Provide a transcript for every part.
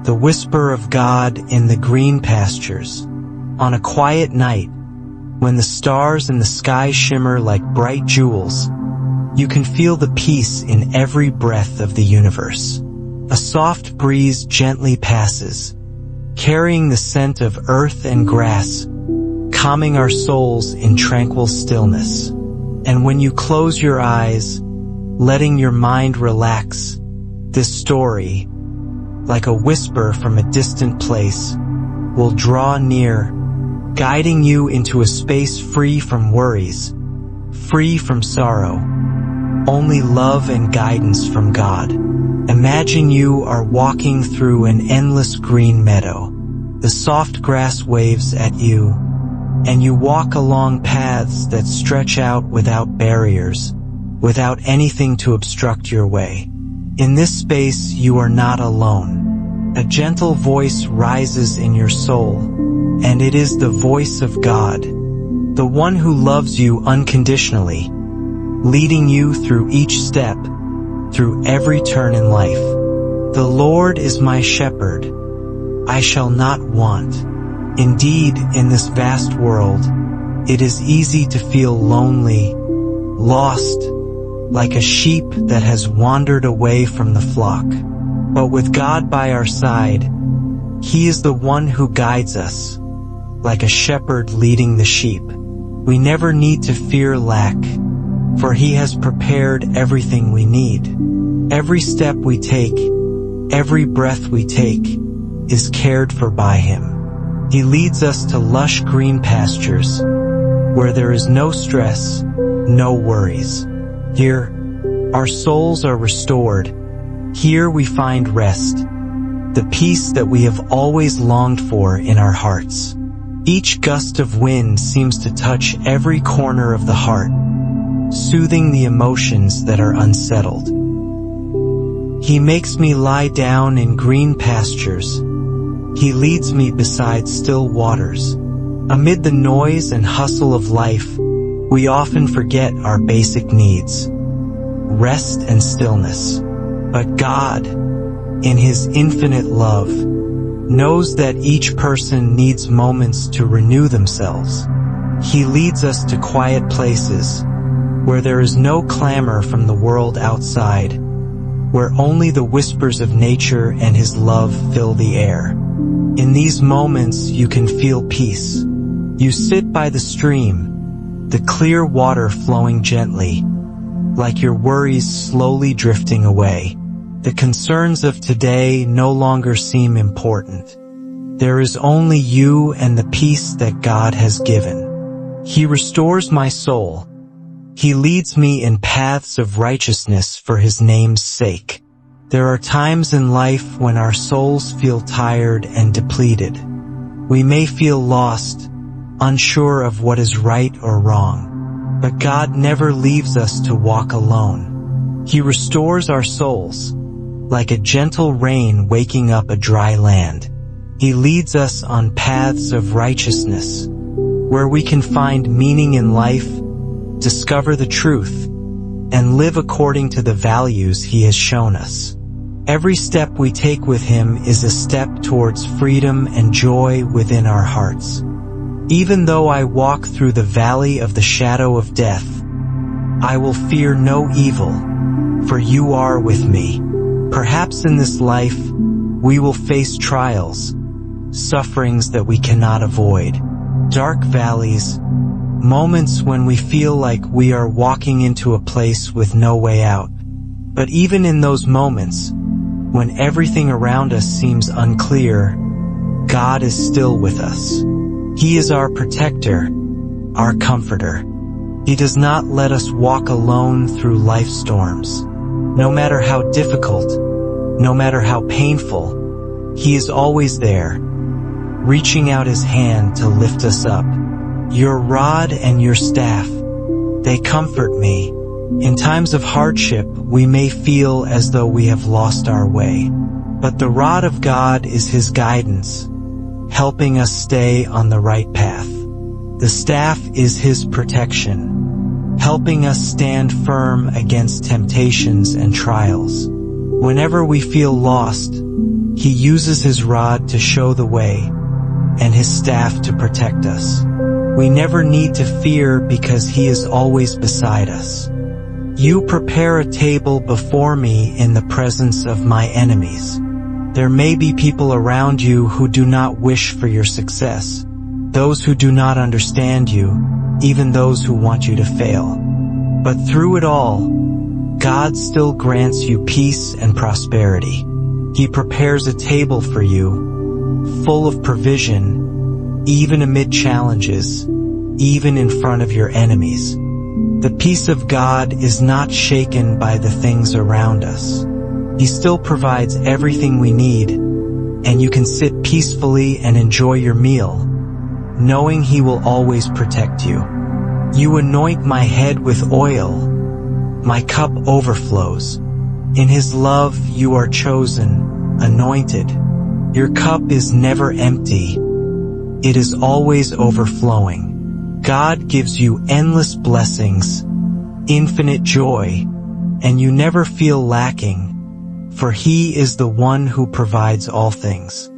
the whisper of God in the green pastures. On a quiet night, when the stars in the sky shimmer like bright jewels, you can feel the peace in every breath of the universe. A soft breeze gently passes, carrying the scent of earth and grass, calming our souls in tranquil stillness. And when you close your eyes, letting your mind relax, this story, like a whisper from a distant place, will draw near, guiding you into a space free from worries, free from sorrow, only love and guidance from God. Imagine you are walking through an endless green meadow. The soft grass waves at you, and you walk along paths that stretch out without barriers, without anything to obstruct your way. In this space, you are not alone. A gentle voice rises in your soul, and it is the voice of God, the one who loves you unconditionally, leading you through each step, through every turn in life. The Lord is my shepherd, I shall not want. Indeed, in this vast world, it is easy to feel lonely, lost, like a sheep that has wandered away from the flock. But with God by our side, He is the one who guides us, like a shepherd leading the sheep. We never need to fear lack, for He has prepared everything we need. Every step we take, every breath we take, is cared for by Him. He leads us to lush green pastures, where there is no stress, no worries. Here, our souls are restored. Here we find rest, the peace that we have always longed for in our hearts. Each gust of wind seems to touch every corner of the heart, soothing the emotions that are unsettled. He makes me lie down in green pastures. He leads me beside still waters. Amid the noise and hustle of life, we often forget our basic needs, rest and stillness. But God, in His infinite love, knows that each person needs moments to renew themselves. He leads us to quiet places, where there is no clamor from the world outside, where only the whispers of nature and His love fill the air. In these moments, you can feel peace. You sit by the stream, the clear water flowing gently, like your worries slowly drifting away. The concerns of today no longer seem important. There is only you and the peace that God has given. He restores my soul. He leads me in paths of righteousness for His name's sake. There are times in life when our souls feel tired and depleted. We may feel lost, unsure of what is right or wrong. But God never leaves us to walk alone. He restores our souls, like a gentle rain waking up a dry land. He leads us on paths of righteousness, where we can find meaning in life, discover the truth, and live according to the values He has shown us. Every step we take with Him is a step towards freedom and joy within our hearts. Even though I walk through the valley of the shadow of death, I will fear no evil, for You are with me. Perhaps in this life, we will face trials, sufferings that we cannot avoid, dark valleys, moments when we feel like we are walking into a place with no way out. But even in those moments, when everything around us seems unclear, God is still with us. He is our protector, our comforter. He does not let us walk alone through life's storms. No matter how difficult, no matter how painful, He is always there, reaching out His hand to lift us up. Your rod and Your staff, they comfort me. In times of hardship, we may feel as though we have lost our way. But the rod of God is His guidance, helping us stay on the right path. The staff is His protection, helping us stand firm against temptations and trials. Whenever we feel lost, He uses his rod to show the way, and his staff to protect us. We never need to fear because he is always beside us. You prepare a table before me in the presence of my enemies. There may be people around you who do not wish for your success, those who do not understand you, even those who want you to fail. But through it all, God still grants you peace and prosperity. He prepares a table for you, full of provision, even amid challenges, even in front of your enemies. The peace of God is not shaken by the things around us. He still provides everything we need, and you can sit peacefully and enjoy your meal, knowing he will always protect you. You anoint my head with oil. My cup overflows. In his love you are chosen, anointed. Your cup is never empty. It is always overflowing. God gives you endless blessings, infinite joy, and you never feel lacking, for he is the one who provides all things.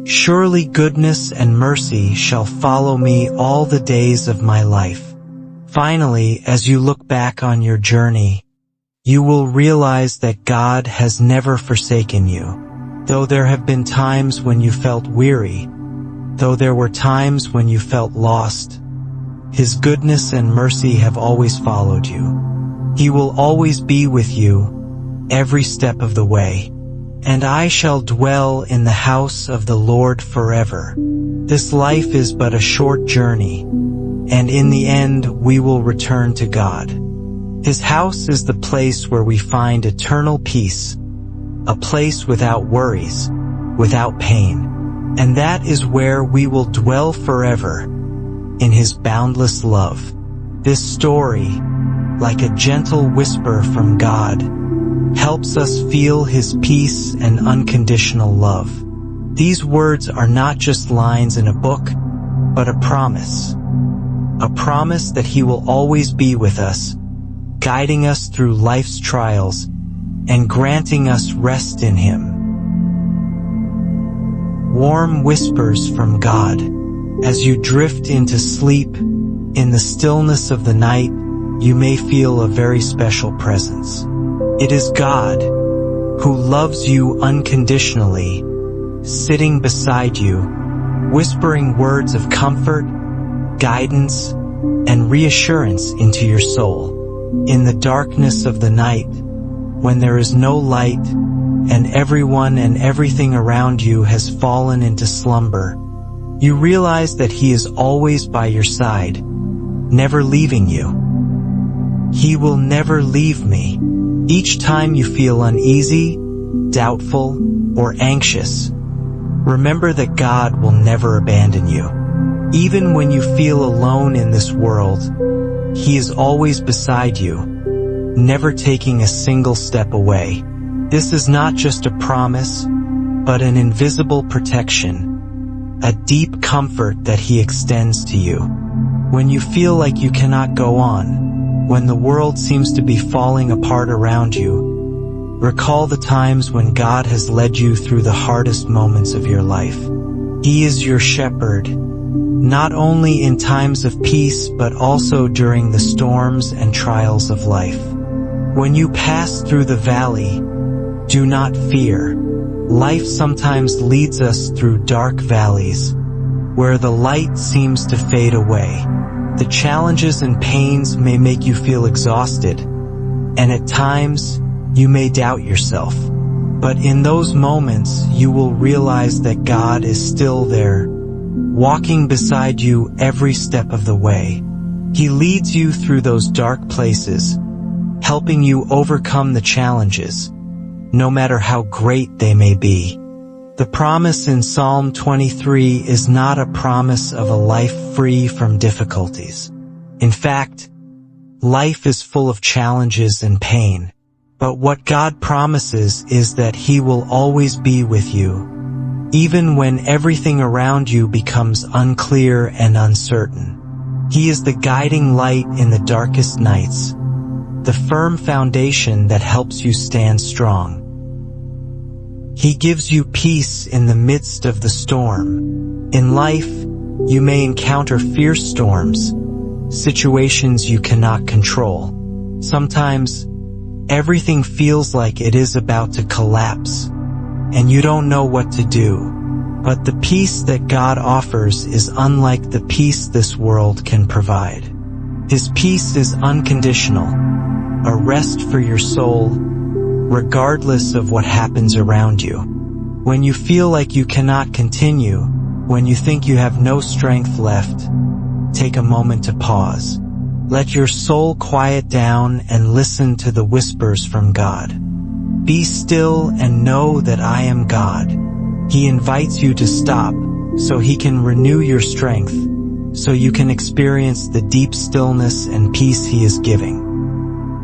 Surely goodness and mercy shall follow me all the days of my life. Finally, as you look back on your journey, you will realize that God has never forsaken you. Though there have been times when you felt weary, though there were times when you felt lost, his goodness and mercy have always followed you. He will always be with you, every step of the way. And I shall dwell in the house of the Lord forever. This life is but a short journey, and in the end we will return to God. His house is the place where we find eternal peace, a place without worries, without pain. And that is where we will dwell forever, in his boundless love. This story, like a gentle whisper from God, helps us feel his peace and unconditional love. These words are not just lines in a book, but a promise that he will always be with us, guiding us through life's trials and granting us rest in him. Warm whispers from God. As you drift into sleep, in the stillness of the night, you may feel a very special presence. It is God, who loves you unconditionally, sitting beside you, whispering words of comfort, guidance, and reassurance into your soul. In the darkness of the night, when there is no light, and everyone and everything around you has fallen into slumber, you realize that he is always by your side, never leaving you. He will never leave me. Each time you feel uneasy, doubtful, or anxious, remember that God will never abandon you. Even when you feel alone in this world, he is always beside you, never taking a single step away. This is not just a promise, but an invisible protection, a deep comfort that he extends to you. When you feel like you cannot go on, when the world seems to be falling apart around you, recall the times when God has led you through the hardest moments of your life. He is your shepherd, not only in times of peace but also during the storms and trials of life. When you pass through the valley, do not fear. Life sometimes leads us through dark valleys, where the light seems to fade away. The challenges and pains may make you feel exhausted, and at times, you may doubt yourself. But in those moments, you will realize that God is still there, walking beside you every step of the way. He leads you through those dark places, helping you overcome the challenges, no matter how great they may be. The promise in Psalm 23 is not a promise of a life free from difficulties. In fact, life is full of challenges and pain. But what God promises is that he will always be with you, even when everything around you becomes unclear and uncertain. He is the guiding light in the darkest nights, the firm foundation that helps you stand strong. He gives you peace in the midst of the storm. In life, you may encounter fierce storms, situations you cannot control. Sometimes, everything feels like it is about to collapse, and you don't know what to do. But the peace that God offers is unlike the peace this world can provide. His peace is unconditional, a rest for your soul, regardless of what happens around you. When you feel like you cannot continue, when you think you have no strength left, take a moment to pause. Let your soul quiet down and listen to the whispers from God. Be still and know that I am God. He invites you to stop so He can renew your strength, so you can experience the deep stillness and peace He is giving.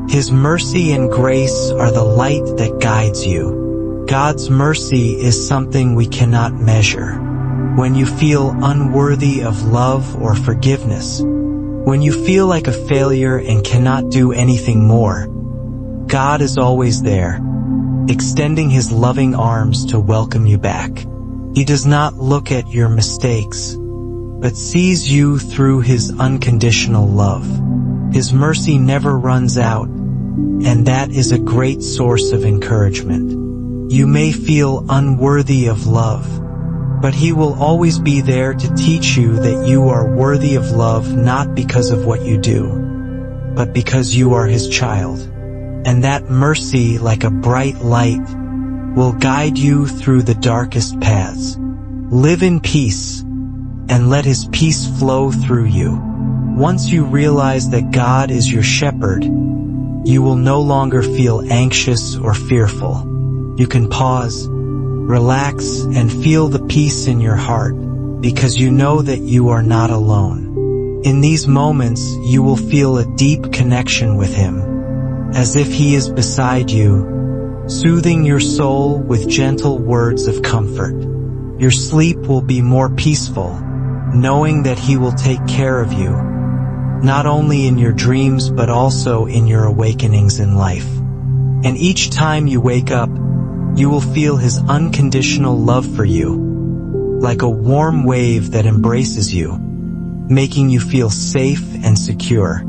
His mercy and grace are the light that guides you. God's mercy is something we cannot measure. When you feel unworthy of love or forgiveness, when you feel like a failure and cannot do anything more, God is always there, extending His loving arms to welcome you back. He does not look at your mistakes, but sees you through His unconditional love. His mercy never runs out, and that is a great source of encouragement. You may feel unworthy of love, but He will always be there to teach you that you are worthy of love not because of what you do, but because you are His child. And that mercy, like a bright light, will guide you through the darkest paths. Live in peace, and let His peace flow through you. Once you realize that God is your shepherd, you will no longer feel anxious or fearful. You can pause, relax, and feel the peace in your heart, because you know that you are not alone. In these moments, you will feel a deep connection with Him, as if He is beside you, soothing your soul with gentle words of comfort. Your sleep will be more peaceful, knowing that He will take care of you, not only in your dreams but also in your awakenings in life. And each time you wake up, you will feel His unconditional love for you, like a warm wave that embraces you, making you feel safe and secure.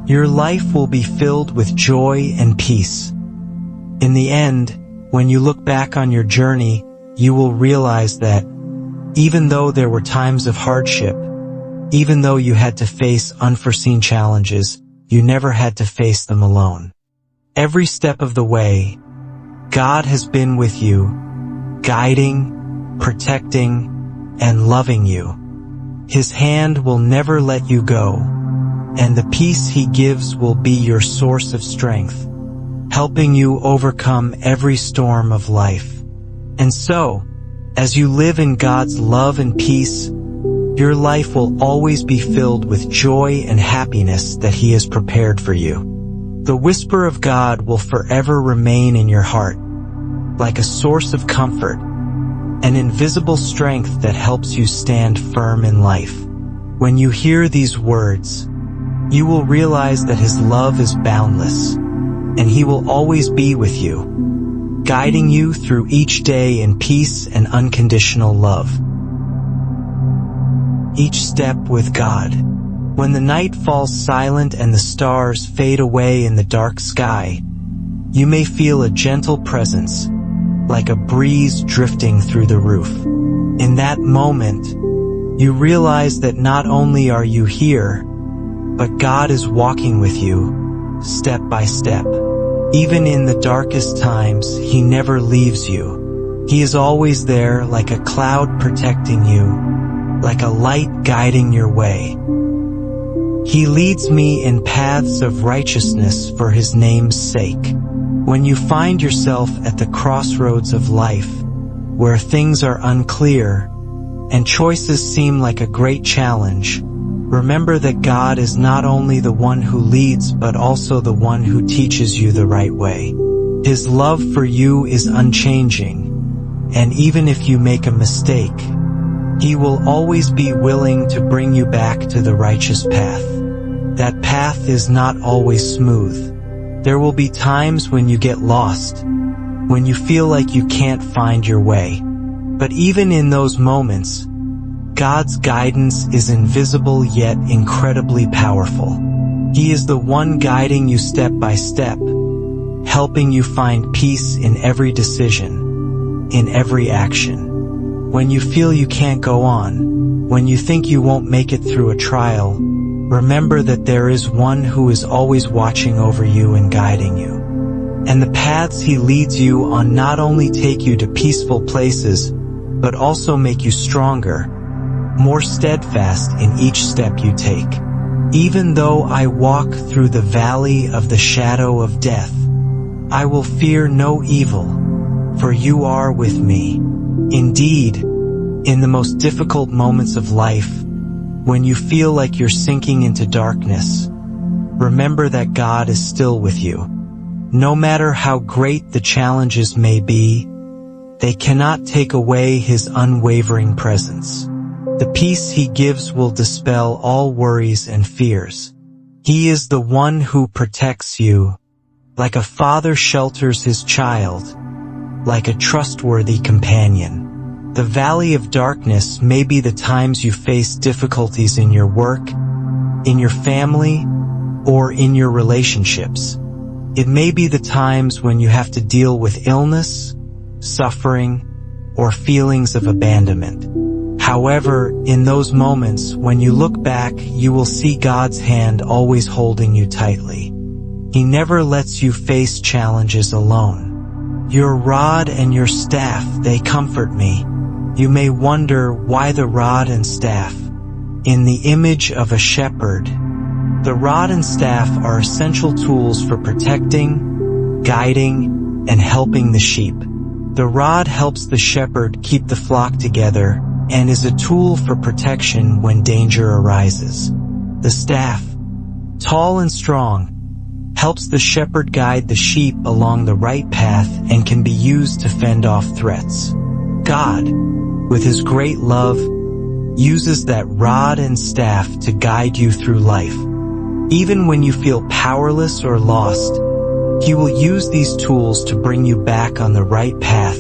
Your life will be filled with joy and peace. In the end, when you look back on your journey, you will realize that even though there were times of hardship, even though you had to face unforeseen challenges, you never had to face them alone. Every step of the way, God has been with you, guiding, protecting, and loving you. His hand will never let you go, and the peace He gives will be your source of strength, helping you overcome every storm of life. And so, as you live in God's love and peace, your life will always be filled with joy and happiness that He has prepared for you. The whisper of God will forever remain in your heart, like a source of comfort, an invisible strength that helps you stand firm in life. When you hear these words, you will realize that His love is boundless, and He will always be with you, guiding you through each day in peace and unconditional love. Each step with God. When the night falls silent and the stars fade away in the dark sky, you may feel a gentle presence, like a breeze drifting through the roof. In that moment, you realize that not only are you here, but God is walking with you, step by step. Even in the darkest times, He never leaves you. He is always there, like a cloud protecting you, like a light guiding your way. He leads me in paths of righteousness for His name's sake. When you find yourself at the crossroads of life, where things are unclear and choices seem like a great challenge, remember that God is not only the one who leads but also the one who teaches you the right way. His love for you is unchanging, and even if you make a mistake, He will always be willing to bring you back to the righteous path. That path is not always smooth. There will be times when you get lost, when you feel like you can't find your way. But even in those moments, God's guidance is invisible yet incredibly powerful. He is the one guiding you step by step, helping you find peace in every decision, in every action. When you feel you can't go on, when you think you won't make it through a trial, remember that there is one who is always watching over you and guiding you. And the paths he leads you on not only take you to peaceful places, but also make you stronger, more steadfast in each step you take. Even though I walk through the valley of the shadow of death, I will fear no evil, for you are with me. Indeed, in the most difficult moments of life, when you feel like you're sinking into darkness, remember that God is still with you. No matter how great the challenges may be, they cannot take away his unwavering presence. The peace he gives will dispel all worries and fears. He is the one who protects you, like a father shelters his child, like a trustworthy companion. The valley of darkness may be the times you face difficulties in your work, in your family, or in your relationships. It may be the times when you have to deal with illness, suffering, or feelings of abandonment. However, in those moments, when you look back, you will see God's hand always holding you tightly. He never lets you face challenges alone. Your rod and your staff, they comfort me. You may wonder why the rod and staff. In the image of a shepherd, the rod and staff are essential tools for protecting, guiding, and helping the sheep. The rod helps the shepherd keep the flock together and is a tool for protection when danger arises. The staff, tall and strong, helps the shepherd guide the sheep along the right path and can be used to fend off threats. God, with his great love, uses that rod and staff to guide you through life. Even when you feel powerless or lost, he will use these tools to bring you back on the right path,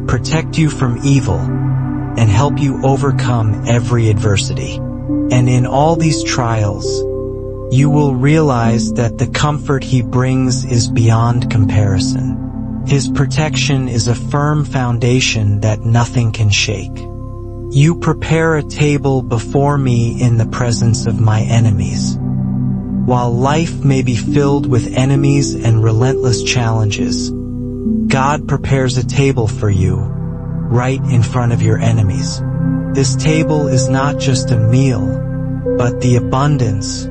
protect you from evil, and help you overcome every adversity. And in all these trials, you will realize that the comfort he brings is beyond comparison. His protection is a firm foundation that nothing can shake. You prepare a table before me in the presence of my enemies. While life may be filled with enemies and relentless challenges, God prepares a table for you, right in front of your enemies. This table is not just a meal, but the abundance,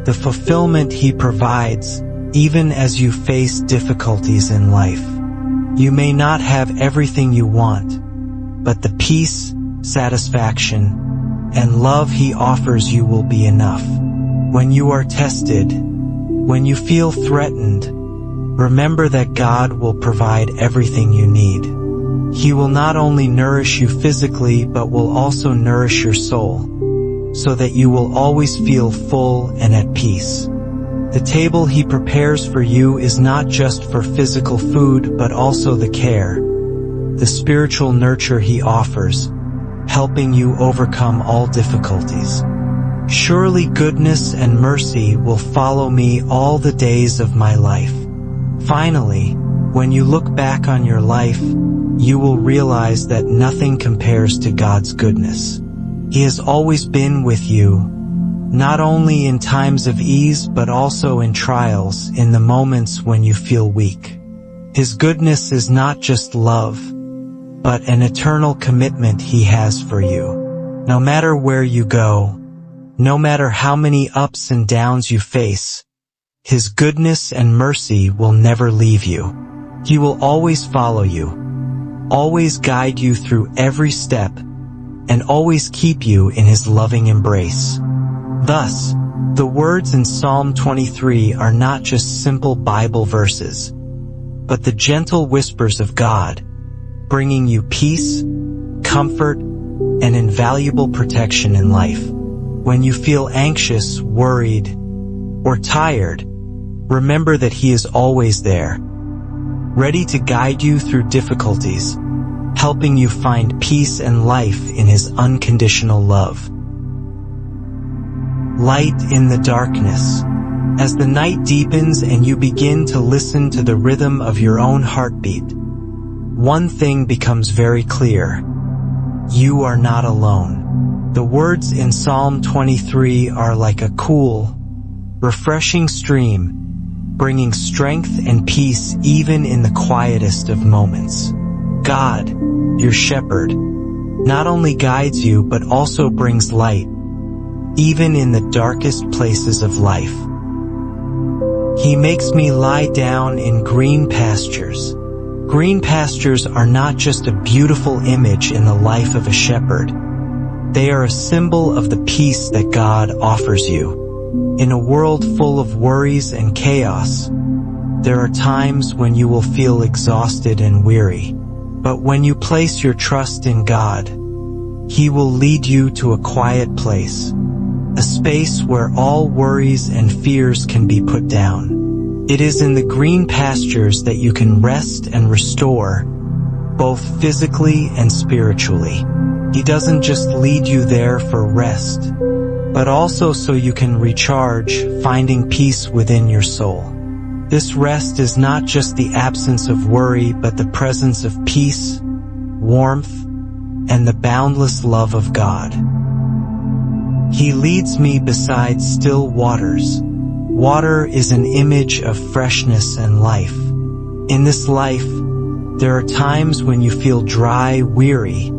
the fulfillment he provides, even as you face difficulties in life. You may not have everything you want, but the peace, satisfaction, and love he offers you will be enough. When you are tested, when you feel threatened, remember that God will provide everything you need. He will not only nourish you physically, but will also nourish your soul, so that you will always feel full and at peace. The table he prepares for you is not just for physical food, but also the care, the spiritual nurture he offers, helping you overcome all difficulties. Surely goodness and mercy will follow me all the days of my life. Finally, when you look back on your life, you will realize that nothing compares to God's goodness. He has always been with you, not only in times of ease but also in trials, in the moments when you feel weak. His goodness is not just love, but an eternal commitment he has for you. No matter where you go, no matter how many ups and downs you face, his goodness and mercy will never leave you. He will always follow you, always guide you through every step, and always keep you in his loving embrace. Thus, the words in Psalm 23 are not just simple Bible verses, but the gentle whispers of God, bringing you peace, comfort, and invaluable protection in life. When you feel anxious, worried, or tired, remember that he is always there, ready to guide you through difficulties, helping you find peace and life in his unconditional love. Light in the darkness. As the night deepens and you begin to listen to the rhythm of your own heartbeat, one thing becomes very clear. You are not alone. The words in Psalm 23 are like a cool, refreshing stream, bringing strength and peace even in the quietest of moments. God, your shepherd, not only guides you but also brings light, even in the darkest places of life. He makes me lie down in green pastures. Green pastures are not just a beautiful image in the life of a shepherd. They are a symbol of the peace that God offers you. In a world full of worries and chaos, there are times when you will feel exhausted and weary. But when you place your trust in God, He will lead you to a quiet place, a space where all worries and fears can be put down. It is in the green pastures that you can rest and restore, both physically and spiritually. He doesn't just lead you there for rest, but also so you can recharge, finding peace within your soul. This rest is not just the absence of worry, but the presence of peace, warmth, and the boundless love of God. He leads me beside still waters. Water is an image of freshness and life. In this life, there are times when you feel dry, weary,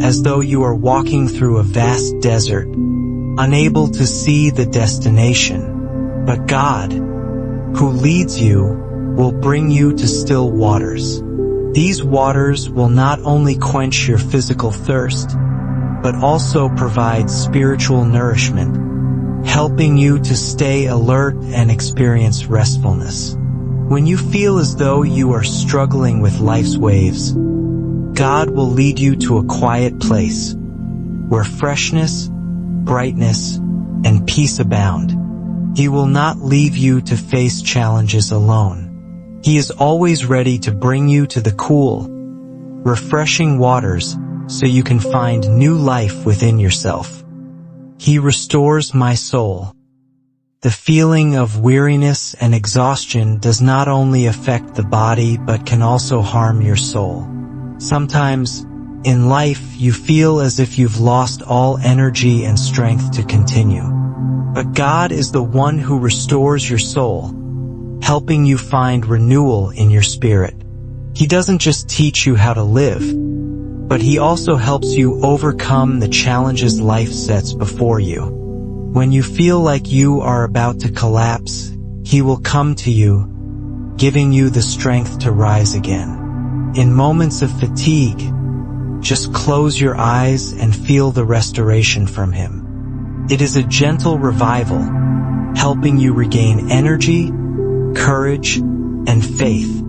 as though you are walking through a vast desert, unable to see the destination. But God, who leads you, will bring you to still waters. These waters will not only quench your physical thirst, but also provide spiritual nourishment, helping you to stay alert and experience restfulness. When you feel as though you are struggling with life's waves, God will lead you to a quiet place where freshness, brightness, and peace abound. He will not leave you to face challenges alone. He is always ready to bring you to the cool, refreshing waters so you can find new life within yourself. He restores my soul. The feeling of weariness and exhaustion does not only affect the body but can also harm your soul. Sometimes, in life, you feel as if you've lost all energy and strength to continue. But God is the one who restores your soul, helping you find renewal in your spirit. He doesn't just teach you how to live, but He also helps you overcome the challenges life sets before you. When you feel like you are about to collapse, He will come to you, giving you the strength to rise again. In moments of fatigue, just close your eyes and feel the restoration from Him. It is a gentle revival, helping you regain energy, courage, and faith.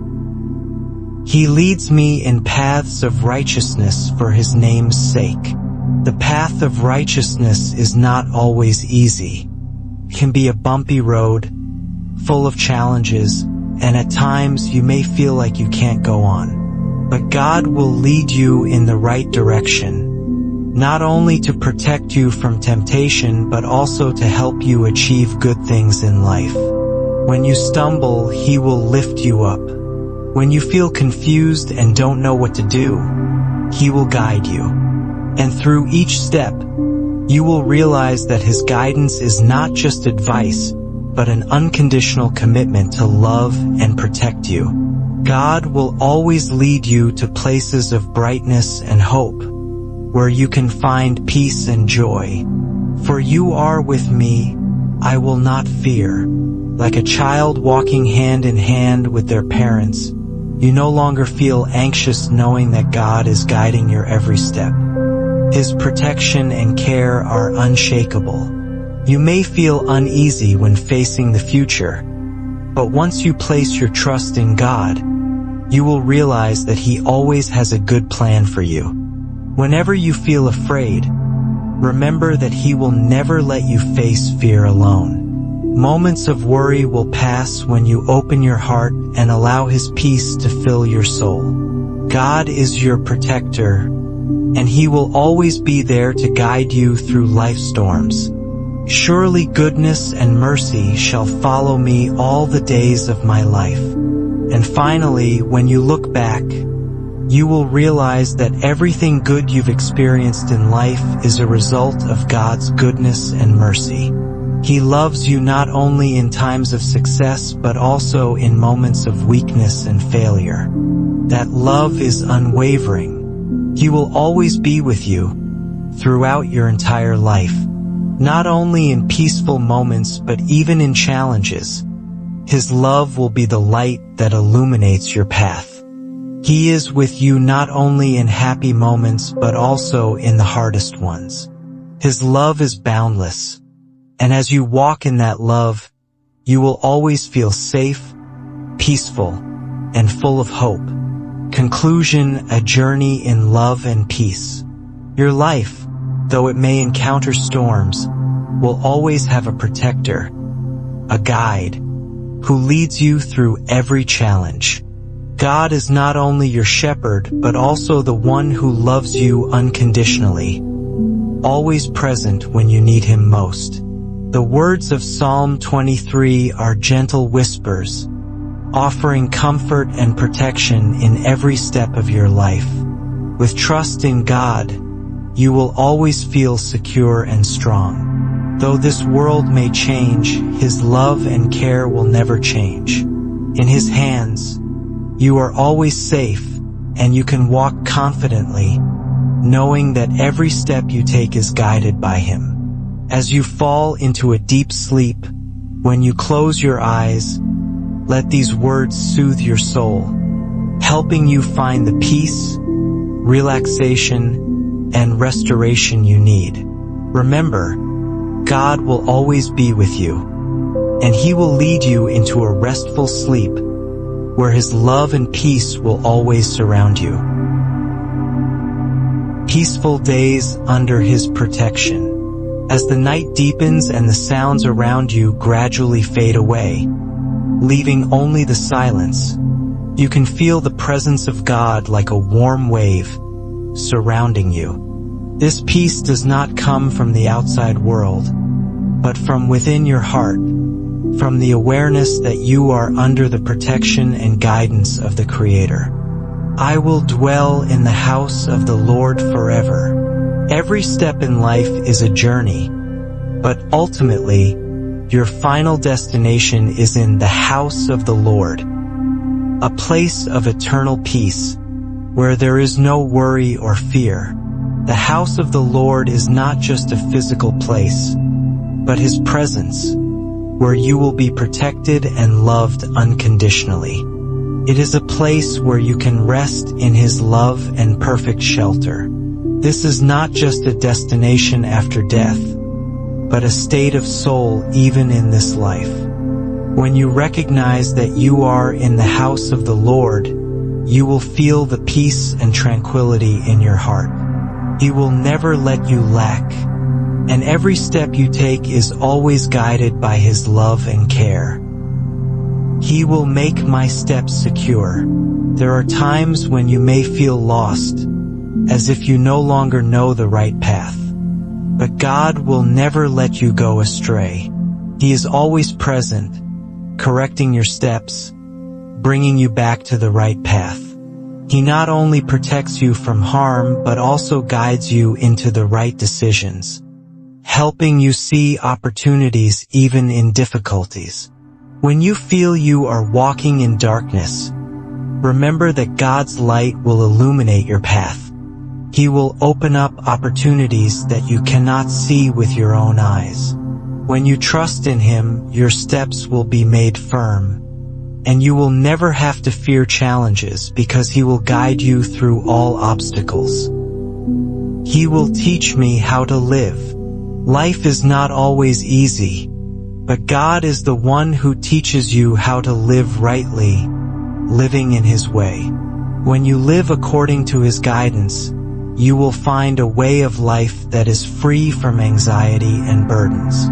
He leads me in paths of righteousness for His name's sake. The path of righteousness is not always easy. It can be a bumpy road, full of challenges, and at times you may feel like you can't go on. But God will lead you in the right direction, not only to protect you from temptation but also to help you achieve good things in life. When you stumble, He will lift you up. When you feel confused and don't know what to do, He will guide you. And through each step, you will realize that His guidance is not just advice, but an unconditional commitment to love and protect you. God will always lead you to places of brightness and hope, where you can find peace and joy. For you are with me, I will not fear. Like a child walking hand in hand with their parents, you no longer feel anxious knowing that God is guiding your every step. His protection and care are unshakable. You may feel uneasy when facing the future, but once you place your trust in God, you will realize that He always has a good plan for you. Whenever you feel afraid, remember that He will never let you face fear alone. Moments of worry will pass when you open your heart and allow His peace to fill your soul. God is your protector, and He will always be there to guide you through life's storms. Surely goodness and mercy shall follow me all the days of my life. And finally, when you look back, you will realize that everything good you've experienced in life is a result of God's goodness and mercy. He loves you not only in times of success but also in moments of weakness and failure. That love is unwavering. He will always be with you throughout your entire life, not only in peaceful moments but even in challenges. His love will be the light that illuminates your path. He is with you not only in happy moments but also in the hardest ones. His love is boundless, and as you walk in that love, you will always feel safe, peaceful, and full of hope. Conclusion: a journey in love and peace. Your life, though it may encounter storms, will always have a protector, a guide, who leads you through every challenge. God is not only your shepherd, but also the one who loves you unconditionally, always present when you need Him most. The words of Psalm 23 are gentle whispers, offering comfort and protection in every step of your life. With trust in God, you will always feel secure and strong. Though this world may change, His love and care will never change. In His hands, you are always safe, and you can walk confidently, knowing that every step you take is guided by Him. As you fall into a deep sleep, when you close your eyes, let these words soothe your soul, helping you find the peace, relaxation, and restoration you need. Remember, God will always be with you, and He will lead you into a restful sleep, where His love and peace will always surround you. Peaceful days under His protection. As the night deepens and the sounds around you gradually fade away, leaving only the silence, you can feel the presence of God like a warm wave surrounding you. This peace does not come from the outside world, but from within your heart, from the awareness that you are under the protection and guidance of the Creator. I will dwell in the house of the Lord forever. Every step in life is a journey, but ultimately, your final destination is in the house of the Lord, a place of eternal peace, where there is no worry or fear. The house of the Lord is not just a physical place, but His presence, where you will be protected and loved unconditionally. It is a place where you can rest in His love and perfect shelter. This is not just a destination after death, but a state of soul even in this life. When you recognize that you are in the house of the Lord, you will feel the peace and tranquility in your heart. He will never let you lack, and every step you take is always guided by His love and care. He will make my steps secure. There are times when you may feel lost, as if you no longer know the right path. But God will never let you go astray. He is always present, correcting your steps, bringing you back to the right path. He not only protects you from harm but also guides you into the right decisions, helping you see opportunities even in difficulties. When you feel you are walking in darkness, remember that God's light will illuminate your path. He will open up opportunities that you cannot see with your own eyes. When you trust in Him, your steps will be made firm, and you will never have to fear challenges because He will guide you through all obstacles. He will teach me how to live. Life is not always easy, but God is the one who teaches you how to live rightly, living in His way. When you live according to His guidance, you will find a way of life that is free from anxiety and burdens.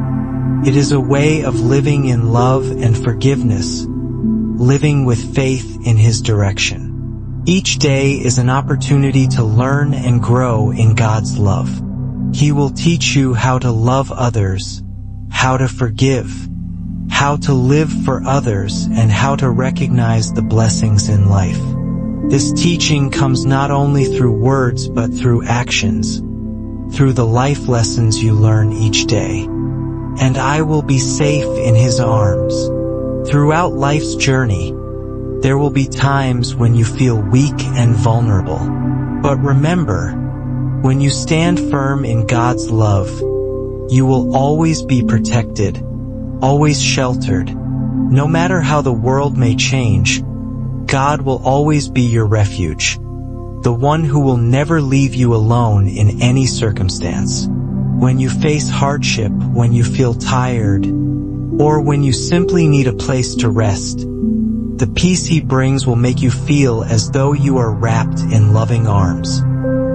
It is a way of living in love and forgiveness, living with faith in His direction. Each day is an opportunity to learn and grow in God's love. He will teach you how to love others, how to forgive, how to live for others, and how to recognize the blessings in life. This teaching comes not only through words but through actions, through the life lessons you learn each day. And I will be safe in His arms. Throughout life's journey, there will be times when you feel weak and vulnerable. But remember, when you stand firm in God's love, you will always be protected, always sheltered. No matter how the world may change, God will always be your refuge, the one who will never leave you alone in any circumstance. When you face hardship, when you feel tired, or when you simply need a place to rest, the peace He brings will make you feel as though you are wrapped in loving arms.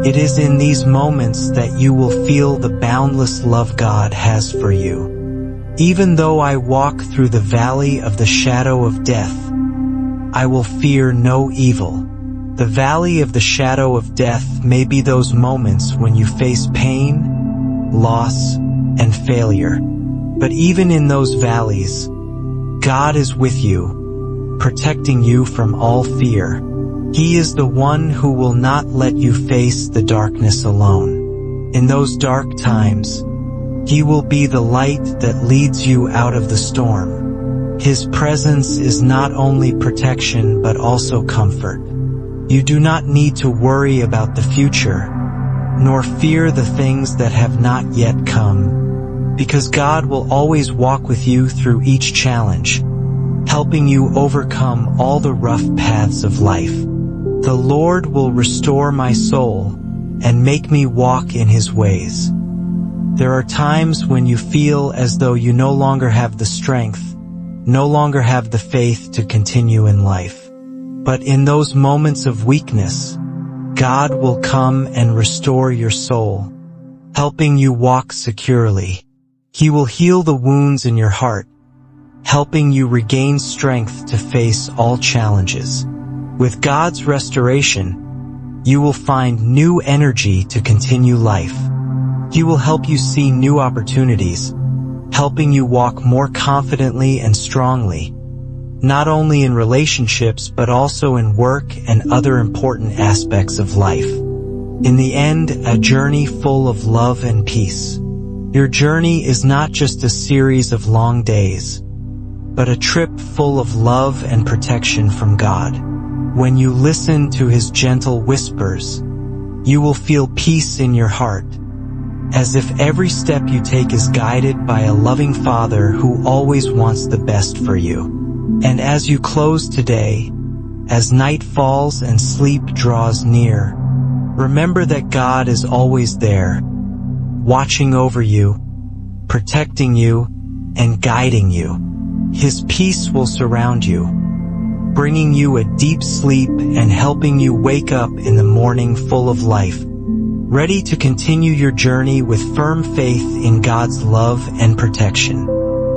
It is in these moments that you will feel the boundless love God has for you. Even though I walk through the valley of the shadow of death, I will fear no evil. The valley of the shadow of death may be those moments when you face pain, loss, and failure. But even in those valleys, God is with you, protecting you from all fear. He is the one who will not let you face the darkness alone. In those dark times, He will be the light that leads you out of the storm. His presence is not only protection but also comfort. You do not need to worry about the future, nor fear the things that have not yet come, because God will always walk with you through each challenge, helping you overcome all the rough paths of life. The Lord will restore my soul and make me walk in His ways. There are times when you feel as though you no longer have the strength, no longer have the faith to continue in life. But in those moments of weakness, God will come and restore your soul, helping you walk securely. He will heal the wounds in your heart, helping you regain strength to face all challenges. With God's restoration, you will find new energy to continue life. He will help you see new opportunities, helping you walk more confidently and strongly, not only in relationships but also in work and other important aspects of life. In the end, a journey full of love and peace. Your journey is not just a series of long days, but a trip full of love and protection from God. When you listen to His gentle whispers, you will feel peace in your heart, as if every step you take is guided by a loving Father who always wants the best for you. And as you close today, as night falls and sleep draws near, remember that God is always there, watching over you, protecting you, and guiding you. His peace will surround you, bringing you a deep sleep and helping you wake up in the morning full of life, ready to continue your journey with firm faith in God's love and protection.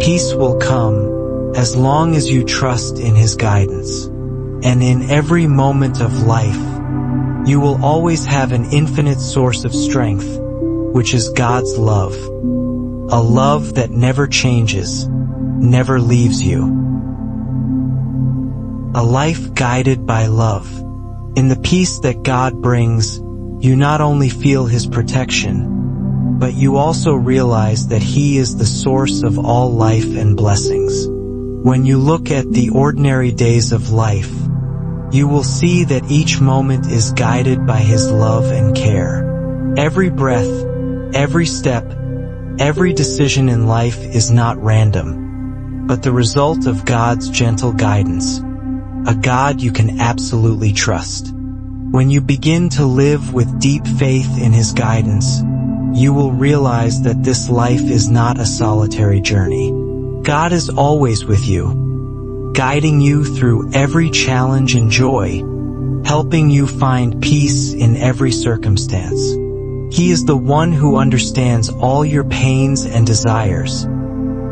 Peace will come as long as you trust in His guidance. And in every moment of life, you will always have an infinite source of strength, which is God's love. A love that never changes, never leaves you. A life guided by love. In the peace that God brings, you not only feel His protection, but you also realize that He is the source of all life and blessings. When you look at the ordinary days of life, you will see that each moment is guided by His love and care. Every breath, every step, every decision in life is not random, but the result of God's gentle guidance. A God you can absolutely trust. When you begin to live with deep faith in His guidance, you will realize that this life is not a solitary journey. God is always with you, guiding you through every challenge and joy, helping you find peace in every circumstance. He is the one who understands all your pains and desires,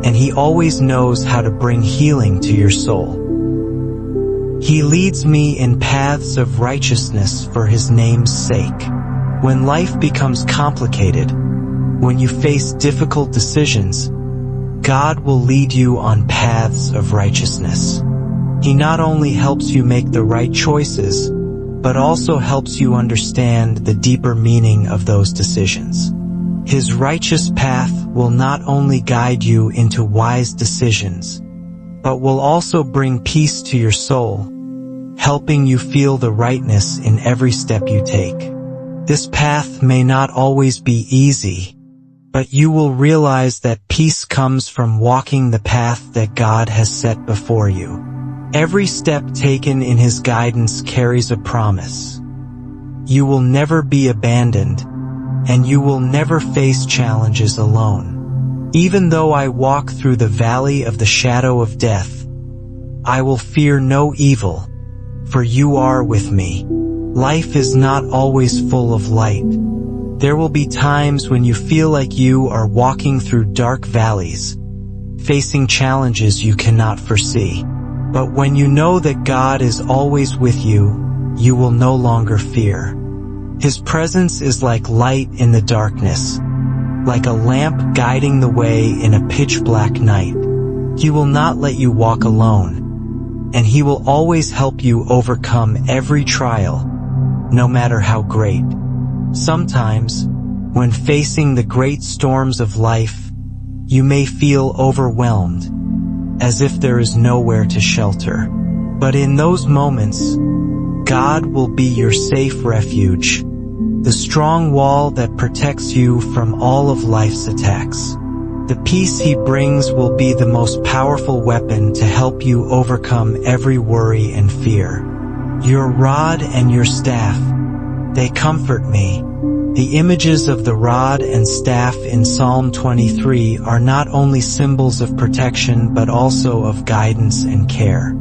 and He always knows how to bring healing to your soul. He leads me in paths of righteousness for His name's sake. When life becomes complicated, when you face difficult decisions, God will lead you on paths of righteousness. He not only helps you make the right choices, but also helps you understand the deeper meaning of those decisions. His righteous path will not only guide you into wise decisions, but will also bring peace to your soul, helping you feel the rightness in every step you take. This path may not always be easy, but you will realize that peace comes from walking the path that God has set before you. Every step taken in His guidance carries a promise. You will never be abandoned, and you will never face challenges alone. Even though I walk through the valley of the shadow of death, I will fear no evil, for you are with me. Life is not always full of light. There will be times when you feel like you are walking through dark valleys, facing challenges you cannot foresee. But when you know that God is always with you, you will no longer fear. His presence is like light in the darkness, like a lamp guiding the way in a pitch-black night. He will not let you walk alone, and He will always help you overcome every trial, no matter how great. Sometimes, when facing the great storms of life, you may feel overwhelmed, as if there is nowhere to shelter. But in those moments, God will be your safe refuge, the strong wall that protects you from all of life's attacks. The peace He brings will be the most powerful weapon to help you overcome every worry and fear. Your rod and your staff, they comfort me. The images of the rod and staff in Psalm 23 are not only symbols of protection but also of guidance and care.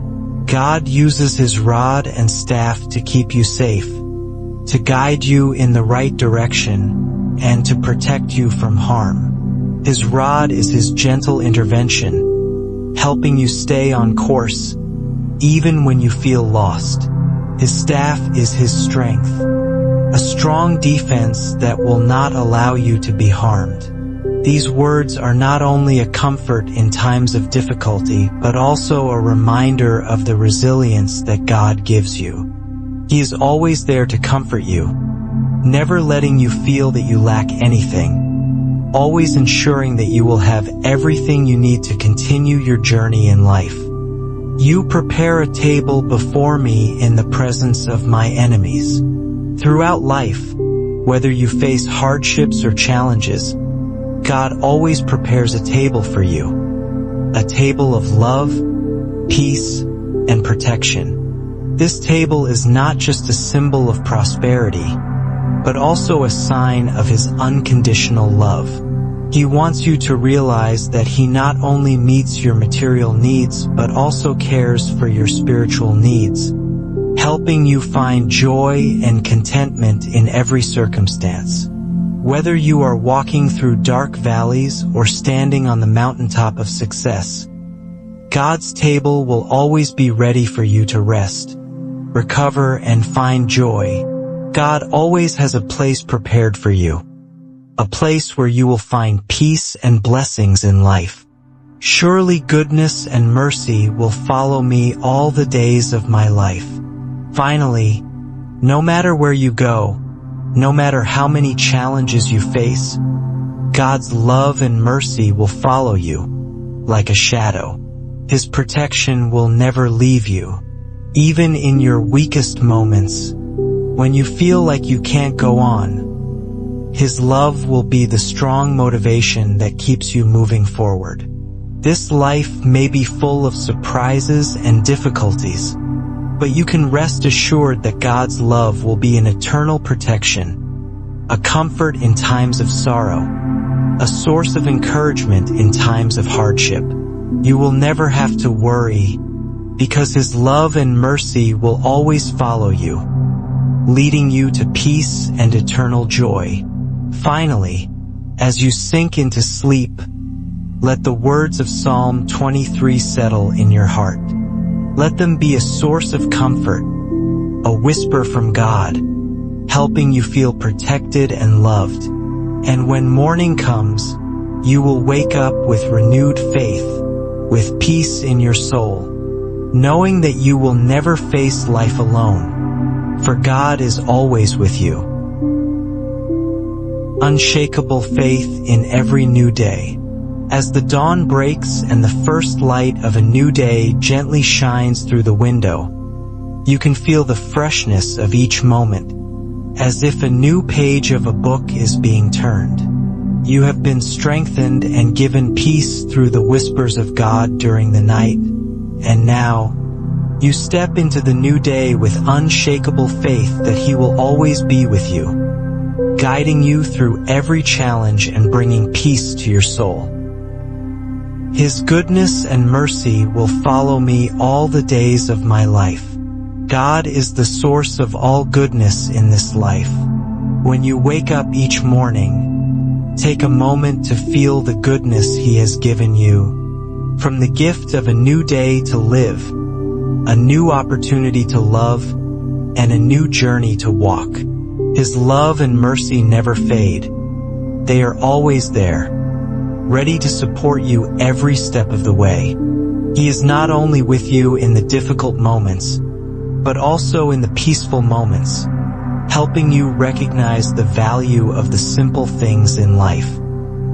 God uses His rod and staff to keep you safe, to guide you in the right direction, and to protect you from harm. His rod is His gentle intervention, helping you stay on course, even when you feel lost. His staff is His strength, a strong defense that will not allow you to be harmed. These words are not only a comfort in times of difficulty, but also a reminder of the resilience that God gives you. He is always there to comfort you, never letting you feel that you lack anything, always ensuring that you will have everything you need to continue your journey in life. You prepare a table before me in the presence of my enemies. Throughout life, whether you face hardships or challenges, God always prepares a table for you. A table of love, peace, and protection. This table is not just a symbol of prosperity, but also a sign of His unconditional love. He wants you to realize that He not only meets your material needs, but also cares for your spiritual needs, helping you find joy and contentment in every circumstance. Whether you are walking through dark valleys or standing on the mountaintop of success, God's table will always be ready for you to rest, recover, and find joy. God always has a place prepared for you, a place where you will find peace and blessings in life. Surely goodness and mercy will follow me all the days of my life. Finally, no matter where you go, no matter how many challenges you face, God's love and mercy will follow you like a shadow. His protection will never leave you. Even in your weakest moments, when you feel like you can't go on, His love will be the strong motivation that keeps you moving forward. This life may be full of surprises and difficulties, but you can rest assured that God's love will be an eternal protection, a comfort in times of sorrow, a source of encouragement in times of hardship. You will never have to worry, because His love and mercy will always follow you, leading you to peace and eternal joy. Finally, as you sink into sleep, Let the words of Psalm 23 settle in your heart. Let them be a source of comfort, a whisper from God, helping you feel protected and loved. And when morning comes, you will wake up with renewed faith, with peace in your soul, knowing that you will never face life alone, for God is always with you. Unshakable faith in every new day. As the dawn breaks and the first light of a new day gently shines through the window, you can feel the freshness of each moment, as if a new page of a book is being turned. You have been strengthened and given peace through the whispers of God during the night, and now, you step into the new day with unshakable faith that He will always be with you, guiding you through every challenge and bringing peace to your soul. His goodness and mercy will follow me all the days of my life. God is the source of all goodness in this life. When you wake up each morning, take a moment to feel the goodness He has given you, from the gift of a new day to live, a new opportunity to love, and a new journey to walk. His love and mercy never fade. They are always there, ready to support you every step of the way. He is not only with you in the difficult moments, but also in the peaceful moments, helping you recognize the value of the simple things in life.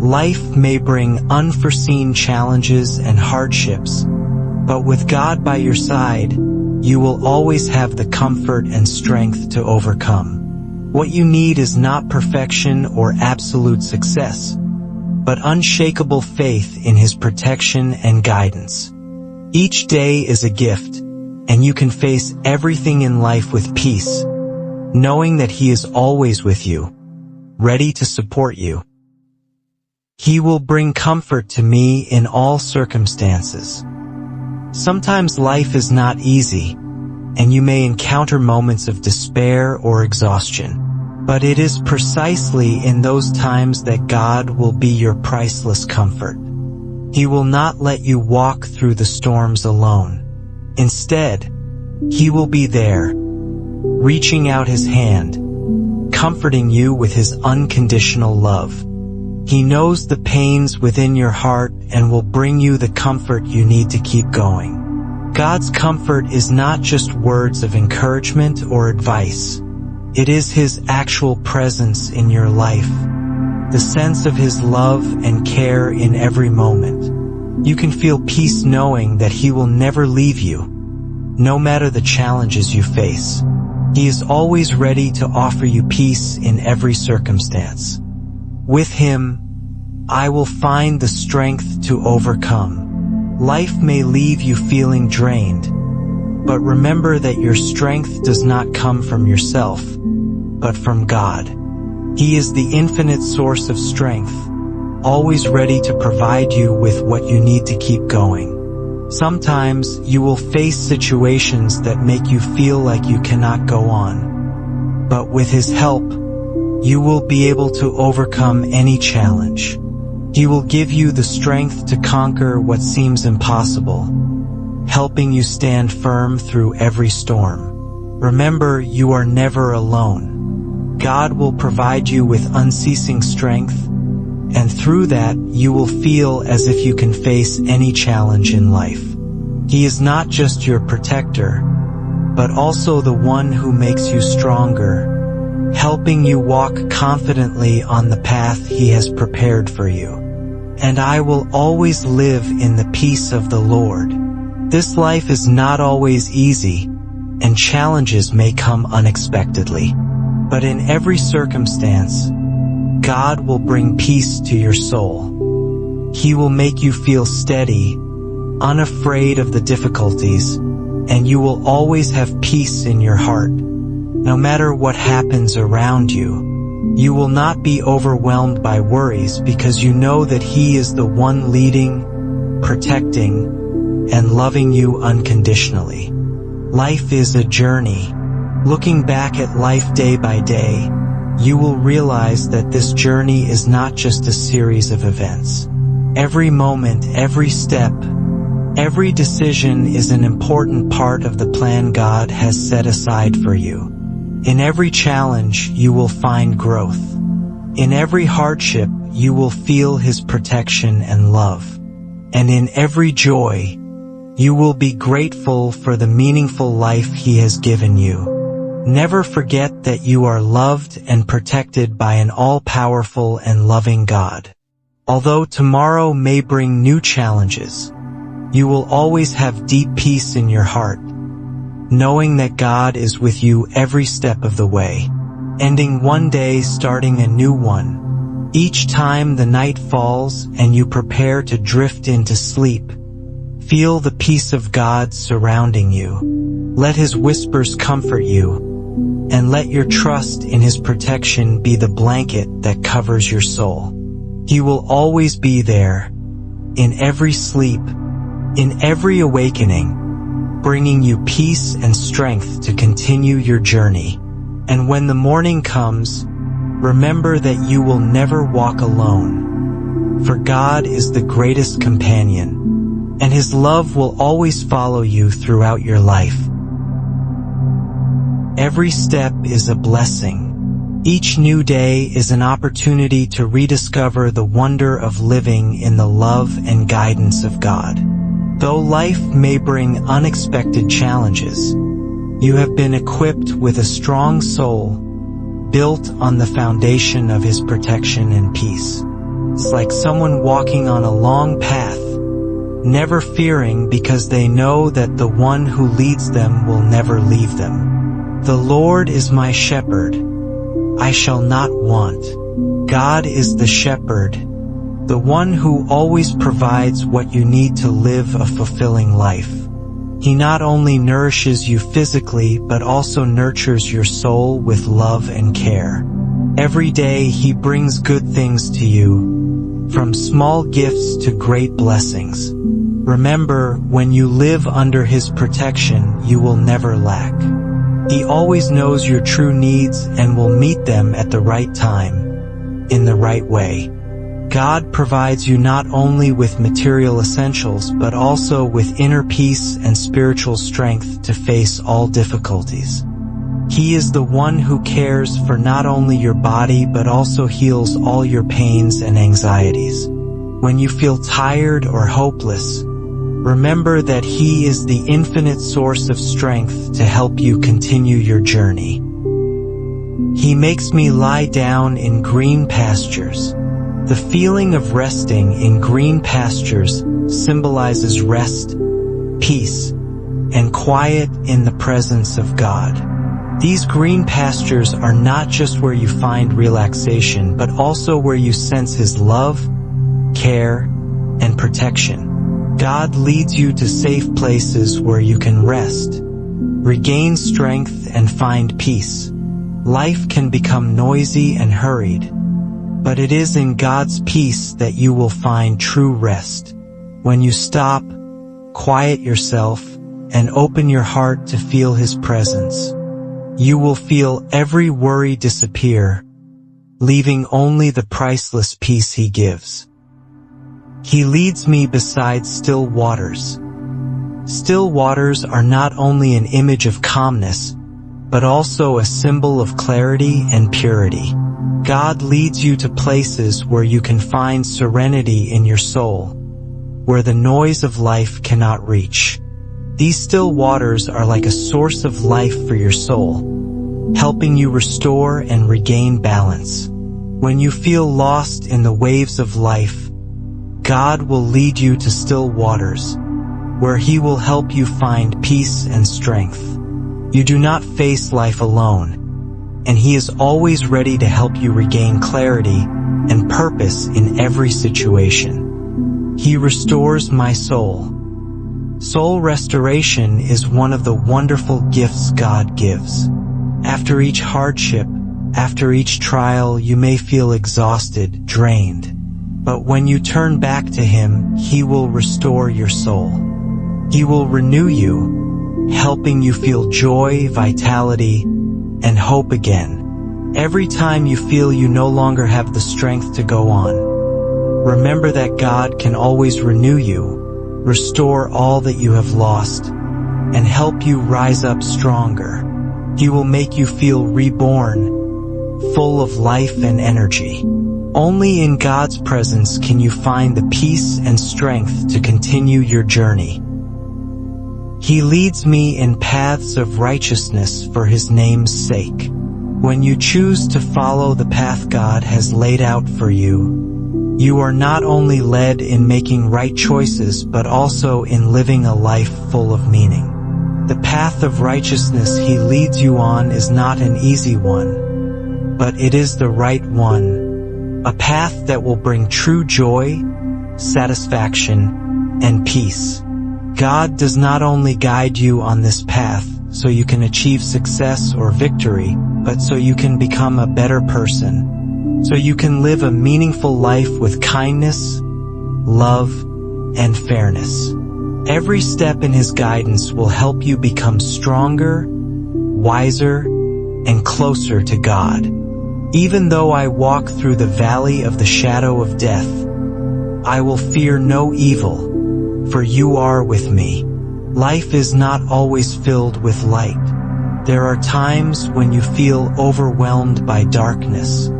Life may bring unforeseen challenges and hardships, but with God by your side, you will always have the comfort and strength to overcome. What you need is not perfection or absolute success, but unshakable faith in His protection and guidance. Each day is a gift, and you can face everything in life with peace, knowing that He is always with you, ready to support you. He will bring comfort to me in all circumstances. Sometimes life is not easy, and you may encounter moments of despair or exhaustion. But it is precisely in those times that God will be your priceless comfort. He will not let you walk through the storms alone. Instead, He will be there, reaching out His hand, comforting you with His unconditional love. He knows the pains within your heart and will bring you the comfort you need to keep going. God's comfort is not just words of encouragement or advice. It is His actual presence in your life, the sense of His love and care in every moment. You can feel peace knowing that He will never leave you, no matter the challenges you face. He is always ready to offer you peace in every circumstance. With Him, I will find the strength to overcome. Life may leave you feeling drained, but remember that your strength does not come from yourself, but from God. He is the infinite source of strength, always ready to provide you with what you need to keep going. Sometimes you will face situations that make you feel like you cannot go on. But with His help, you will be able to overcome any challenge. He will give you the strength to conquer what seems impossible, helping you stand firm through every storm. Remember, you are never alone. God will provide you with unceasing strength, and through that, you will feel as if you can face any challenge in life. He is not just your protector, but also the one who makes you stronger, helping you walk confidently on the path He has prepared for you. And I will always live in the peace of the Lord. This life is not always easy, and challenges may come unexpectedly. But in every circumstance, God will bring peace to your soul. He will make you feel steady, unafraid of the difficulties, and you will always have peace in your heart. No matter what happens around you, you will not be overwhelmed by worries because you know that He is the one leading, protecting, and loving you unconditionally. Life is a journey. Looking back at life day by day, you will realize that this journey is not just a series of events. Every moment, every step, every decision is an important part of the plan God has set aside for you. In every challenge, you will find growth. In every hardship, you will feel His protection and love. And in every joy, you will be grateful for the meaningful life He has given you. Never forget that you are loved and protected by an all-powerful and loving God. Although tomorrow may bring new challenges, you will always have deep peace in your heart, knowing that God is with you every step of the way, ending one day, starting a new one. Each time the night falls and you prepare to drift into sleep, feel the peace of God surrounding you. Let His whispers comfort you, and let your trust in His protection be the blanket that covers your soul. He will always be there, in every sleep, in every awakening, bringing you peace and strength to continue your journey. And when the morning comes, remember that you will never walk alone, for God is the greatest companion, and His love will always follow you throughout your life. Every step is a blessing. Each new day is an opportunity to rediscover the wonder of living in the love and guidance of God. Though life may bring unexpected challenges, you have been equipped with a strong soul, built on the foundation of His protection and peace. It's like someone walking on a long path, never fearing because they know that the one who leads them will never leave them. The Lord is my shepherd, I shall not want. God is the shepherd, the one who always provides what you need to live a fulfilling life. He not only nourishes you physically, but also nurtures your soul with love and care. Every day He brings good things to you, from small gifts to great blessings. Remember, when you live under His protection, you will never lack. He always knows your true needs and will meet them at the right time, in the right way. God provides you not only with material essentials, but also with inner peace and spiritual strength to face all difficulties. He is the one who cares for not only your body, but also heals all your pains and anxieties. When you feel tired or hopeless, remember that He is the infinite source of strength to help you continue your journey. He makes me lie down in green pastures. The feeling of resting in green pastures symbolizes rest, peace, and quiet in the presence of God. These green pastures are not just where you find relaxation, but also where you sense His love, care, and protection. God leads you to safe places where you can rest, regain strength, and find peace. Life can become noisy and hurried, but it is in God's peace that you will find true rest. When you stop, quiet yourself, and open your heart to feel His presence, you will feel every worry disappear, leaving only the priceless peace He gives. He leads me beside still waters. Still waters are not only an image of calmness, but also a symbol of clarity and purity. God leads you to places where you can find serenity in your soul, where the noise of life cannot reach. These still waters are like a source of life for your soul, helping you restore and regain balance. When you feel lost in the waves of life, God will lead you to still waters, where He will help you find peace and strength. You do not face life alone, and He is always ready to help you regain clarity and purpose in every situation. He restores my soul. Soul restoration is one of the wonderful gifts God gives. After each hardship, after each trial, you may feel exhausted, drained. But when you turn back to Him, He will restore your soul. He will renew you, helping you feel joy, vitality, and hope again. Every time you feel you no longer have the strength to go on, Remember that God can always renew you, restore all that you have lost, and help you rise up stronger. He will make you feel reborn, full of life and energy. Only in God's presence can you find the peace and strength to continue your journey. He leads me in paths of righteousness for His name's sake. When you choose to follow the path God has laid out for you, you are not only led in making right choices but also in living a life full of meaning. The path of righteousness He leads you on is not an easy one, but it is the right one, a path that will bring true joy, satisfaction, and peace. God does not only guide you on this path so you can achieve success or victory, but so you can become a better person, so you can live a meaningful life with kindness, love, and fairness. Every step in His guidance will help you become stronger, wiser, and closer to God. Even though I walk through the valley of the shadow of death, I will fear no evil, for you are with me. Life is not always filled with light. There are times when you feel overwhelmed by darkness,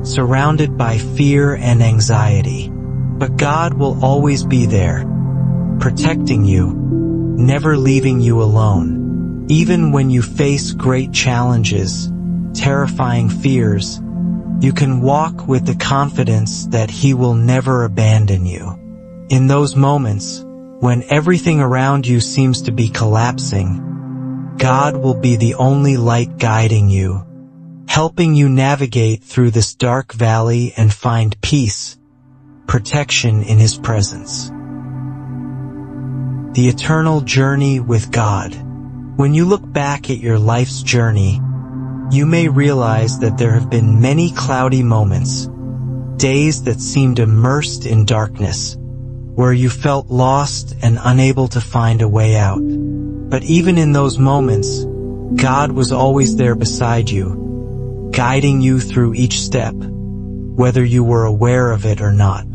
surrounded by fear and anxiety. But God will always be there, protecting you, never leaving you alone. Even when you face great challenges, terrifying fears, you can walk with the confidence that He will never abandon you. In those moments, when everything around you seems to be collapsing, God will be the only light guiding you, helping you navigate through this dark valley and find peace, protection in His presence. The eternal journey with God. When you look back at your life's journey, you may realize that there have been many cloudy moments, days that seemed immersed in darkness, where you felt lost and unable to find a way out. But even in those moments, God was always there beside you, guiding you through each step, whether you were aware of it or not.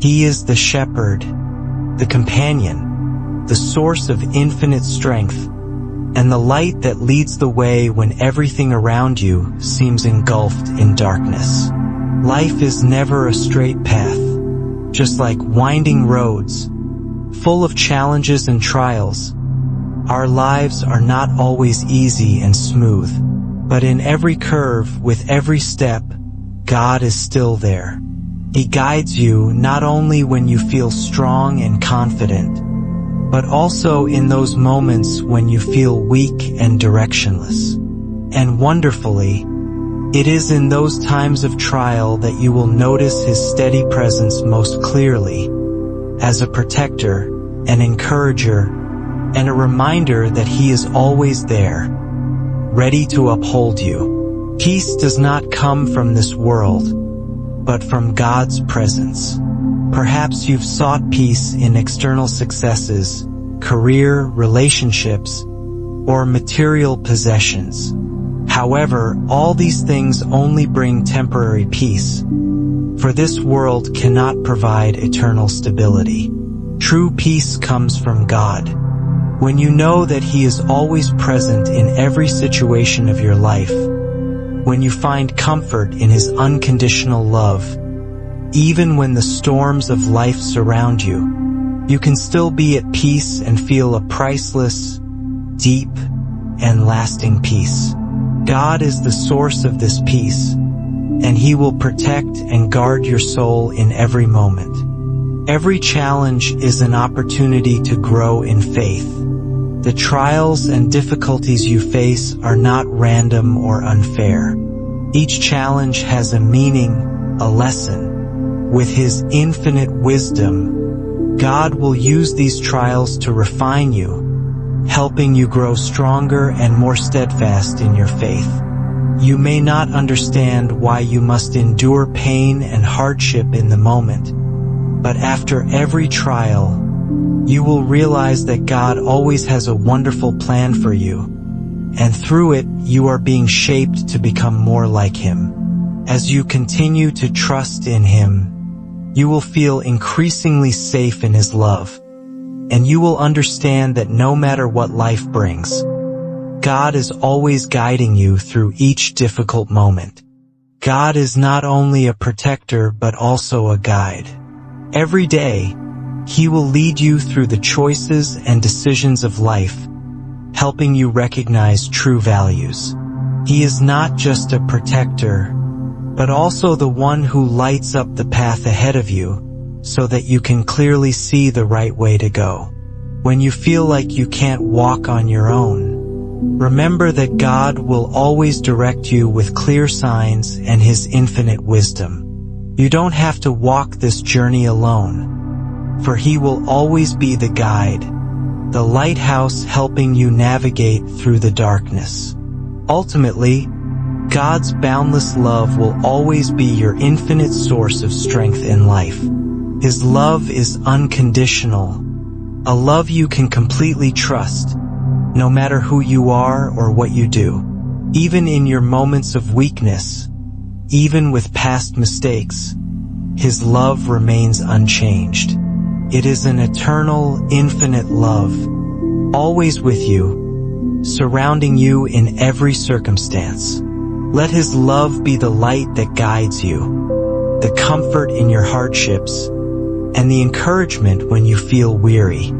He is the shepherd, the companion, the source of infinite strength, and the light that leads the way when everything around you seems engulfed in darkness. Life is never a straight path. Just like winding roads, full of challenges and trials, our lives are not always easy and smooth. But in every curve, with every step, God is still there. He guides you not only when you feel strong and confident, but also in those moments when you feel weak and directionless. And wonderfully, it is in those times of trial that you will notice His steady presence most clearly, as a protector, an encourager, and a reminder that He is always there, ready to uphold you. Peace does not come from this world, but from God's presence. Perhaps you've sought peace in external successes, career, relationships, or material possessions. However, all these things only bring temporary peace, for this world cannot provide eternal stability. True peace comes from God. When you know that He is always present in every situation of your life, when you find comfort in His unconditional love, even when the storms of life surround you, you can still be at peace and feel a priceless, deep, and lasting peace. God is the source of this peace, and He will protect and guard your soul in every moment. Every challenge is an opportunity to grow in faith. The trials and difficulties you face are not random or unfair. Each challenge has a meaning, a lesson. With His infinite wisdom, God will use these trials to refine you, helping you grow stronger and more steadfast in your faith. You may not understand why you must endure pain and hardship in the moment, but after every trial, you will realize that God always has a wonderful plan for you, and through it, you are being shaped to become more like Him. As you continue to trust in Him, You will feel increasingly safe in His love, and you will understand that no matter what life brings, God is always guiding you through each difficult moment. God is not only a protector but also a guide. Every day, He will lead you through the choices and decisions of life, helping you recognize true values. He is not just a protector, but also the one who lights up the path ahead of you so that you can clearly see the right way to go. When you feel like you can't walk on your own, remember that God will always direct you with clear signs and His infinite wisdom. You don't have to walk this journey alone, for He will always be the guide, the lighthouse helping you navigate through the darkness. Ultimately, God's boundless love will always be your infinite source of strength in life. His love is unconditional, a love you can completely trust, no matter who you are or what you do. Even in your moments of weakness, even with past mistakes, His love remains unchanged. It is an eternal, infinite love, always with you, surrounding you in every circumstance. Let His love be the light that guides you, the comfort in your hardships, and the encouragement when you feel weary.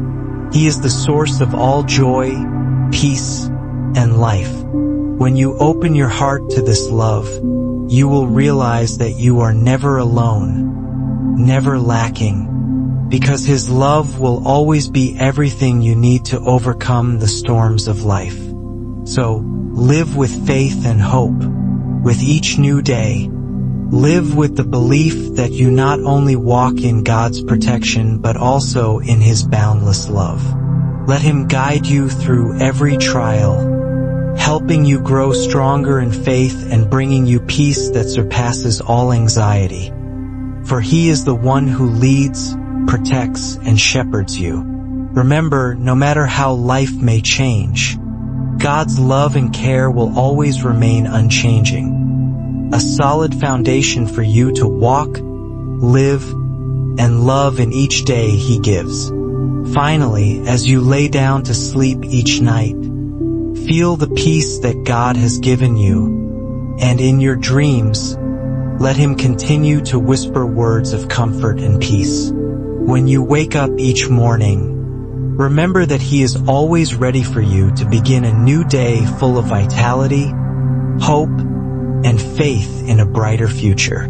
He is the source of all joy, peace, and life. When you open your heart to this love, you will realize that you are never alone, never lacking, because His love will always be everything you need to overcome the storms of life. So, live with faith and hope. With each new day, live with the belief that you not only walk in God's protection but also in His boundless love. Let Him guide you through every trial, helping you grow stronger in faith and bringing you peace that surpasses all anxiety. For He is the one who leads, protects, and shepherds you. Remember, no matter how life may change, God's love and care will always remain unchanging. A solid foundation for you to walk, live, and love in each day He gives. Finally, as you lay down to sleep each night, feel the peace that God has given you, and in your dreams, let Him continue to whisper words of comfort and peace. When you wake up each morning, remember that He is always ready for you to begin a new day full of vitality, hope, and faith in a brighter future.